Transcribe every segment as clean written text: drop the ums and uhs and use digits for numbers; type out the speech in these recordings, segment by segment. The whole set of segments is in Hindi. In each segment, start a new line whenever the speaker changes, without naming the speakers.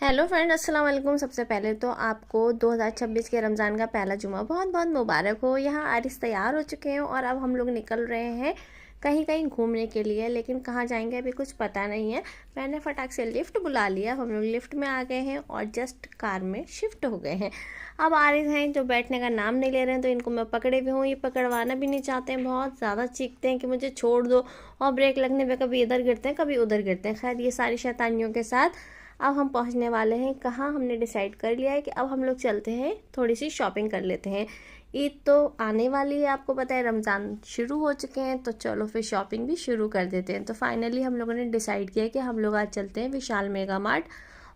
हेलो फ्रेंड, अस्सलाम वालेकुम। सबसे पहले तो आपको 2026 के रमज़ान का पहला जुमा बहुत बहुत मुबारक हो। यहाँ आरिस तैयार हो चुके हैं और अब हम लोग निकल रहे हैं कहीं कहीं घूमने के लिए, लेकिन कहाँ जाएंगे अभी कुछ पता नहीं है। मैंने फटाक से लिफ्ट बुला लिया, हम लोग लिफ्ट में आ गए हैं और जस्ट कार में शिफ्ट हो गए हैं। अब आरिस हैं जो बैठने का नाम नहीं ले रहे हैं, तो इनको मैं पकड़े भी हूँ, ये पकड़वाना भी नहीं चाहते हैं, बहुत ज़्यादा चीखते हैं कि मुझे छोड़ दो, और ब्रेक लगने पे कभी इधर गिरते हैं कभी उधर गिरते हैं। खैर, ये सारी शैतानियों के साथ अब हम पहुंचने वाले हैं कहाँ। हमने डिसाइड कर लिया है कि अब हम लोग चलते हैं, थोड़ी सी शॉपिंग कर लेते हैं। ईद तो आने वाली है, आपको पता है, रमज़ान शुरू हो चुके हैं, तो चलो फिर शॉपिंग भी शुरू कर देते हैं। तो फाइनली हम लोगों ने डिसाइड किया कि हम लोग आज चलते हैं विशाल मेगा मार्ट,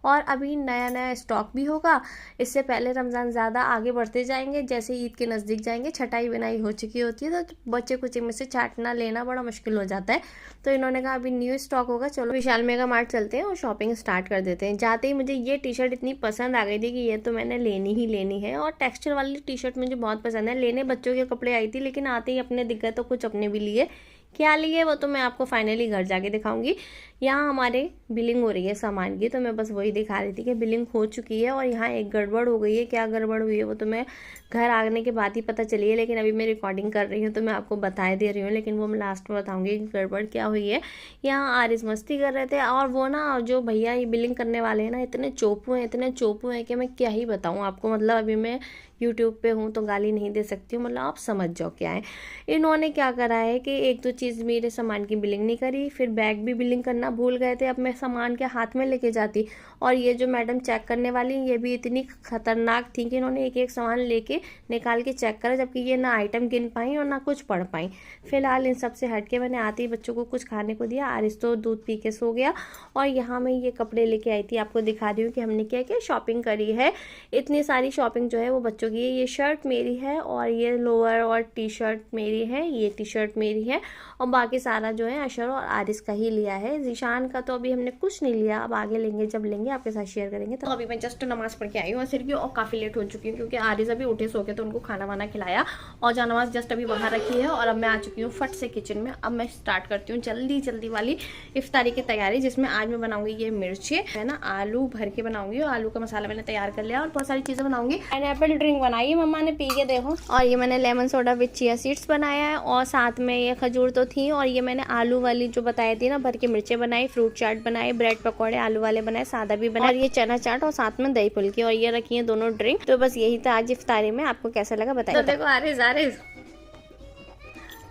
और अभी नया नया स्टॉक भी होगा। इससे पहले रमज़ान ज़्यादा आगे बढ़ते जाएंगे, जैसे ईद के नज़दीक जाएंगे छटाई बिनाई हो चुकी होती है, तो बच्चे कुछ में से चाटना लेना बड़ा मुश्किल हो जाता है। तो इन्होंने कहा अभी न्यू स्टॉक होगा, चलो विशाल मेगा मार्ट चलते हैं और शॉपिंग स्टार्ट कर देते हैं। जाते ही मुझे ये टी शर्ट इतनी पसंद आ गई थी कि ये तो मैंने लेनी ही लेनी है, और टेक्सचर वाली टी शर्ट मुझे बहुत पसंद है। लेने बच्चों के कपड़े आई थी, लेकिन आते ही अपने दिख गए, तो कुछ अपने भी लिए। क्या लिए वो तो मैं आपको फाइनली घर जाके दिखाऊंगी। यहाँ हमारे बिलिंग हो रही है सामान की, तो मैं बस वही दिखा रही थी कि बिलिंग हो चुकी है, और यहाँ एक गड़बड़ हो गई है। क्या गड़बड़ हुई है वो तो मैं घर आने के बाद ही पता चली है, लेकिन अभी मैं रिकॉर्डिंग कर रही हूँ तो मैं आपको बता दे रही हूँ, लेकिन वो मैं लास्ट में बताऊँगी कि गड़बड़ क्या हुई है। यहाँ आरिस मस्ती कर रहे थे, और वो ना जो भैया ये बिलिंग करने वाले हैं ना, इतने चोपू हैं कि मैं क्या ही बताऊँ आपको। मतलब अभी मैं यूट्यूब पे हूँ तो गाली नहीं दे सकती हूँ, मतलब आप समझ जाओ क्या है। इन्होंने क्या करा है कि एक दो चीज़ मेरे सामान की बिलिंग नहीं करी, फिर बैग भी बिलिंग करना भूल गए थे। अब मैं सामान के हाथ में लेके जाती, और ये जो मैडम चेक करने वाली ये भी इतनी खतरनाक थी कि इन्होंने एक एक सामान लेके निकाल के चेक करा, जबकि ये ना आइटम गिन पाई और ना कुछ पढ़ पाई। फिलहाल इन सब से हट के मैंने आते ही बच्चों को कुछ खाने को दिया। आरिस तो दूध पी के सो गया, और यहाँ मैं ये कपड़े लेके आई थी, आपको दिखा रही हूँ कि हमने क्या क्या शॉपिंग करी है। इतनी सारी शॉपिंग जो है वो बच्चों की है। ये शर्ट मेरी है, और ये लोअर और टी शर्ट मेरी है, ये टी शर्ट मेरी है, और बाकी सारा जो है अशर और आरिस का ही लिया है। जीशान का तो अभी हमने कुछ नहीं लिया, अब आगे लेंगे, जब लेंगे आपके साथ शेयर करेंगे। तो अभी मैं जस्ट नमाज पढ़ के आई हूँ सिर की, और काफ़ी लेट हो चुकी हूँ क्योंकि आरिस अभी उठे सो के, तो उनको खाना वाना खिलाया और जानमाज जस्ट अभी बाहर रखी है, और अब मैं आ चुकी हूँ फट से किचन में। अब मैं स्टार्ट करती हूँ जल्दी जल्दी वाली इफ्तारी की तैयारी, जिसमें आज मैं बनाऊंगी ये मिर्चे है ना, आलू भर के बनाऊंगी, और आलू का मसाला मैंने तैयार कर लिया, और बहुत सारी चीज़ें बनाऊंगी। पाइनएप्पल ड्रिंक बनाई है मम्मा ने, पी के देखो। और ये मैंने lemon soda with chia seeds बनाया है, और साथ में ये खजूर तो थी, और ये मैंने आलू वाली जो बताई थी ना भर के मिर्चे बनाई, फ्रूट चाट बनाए, ब्रेड पकौड़े आलू वाले बनाए, सादा भी बनाए, और ये चना चाट, और साथ में दही फुल्की, और ये रखी है दोनों ड्रिंक। तो बस यही था आज इफ्तारी में। आपको कैसा लगा बताइए। तो देखो आरिस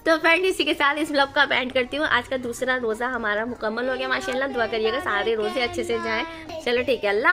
तो फ्रेंड, इसी के साथ इस ब्लॉग का एंड करती हूँ। आज का दूसरा रोजा हमारा मुकम्मल हो गया माशाल्लाह। दुआ करिएगा सारे रोजे अच्छे से जाएं। चलो ठीक है, अल्लाह।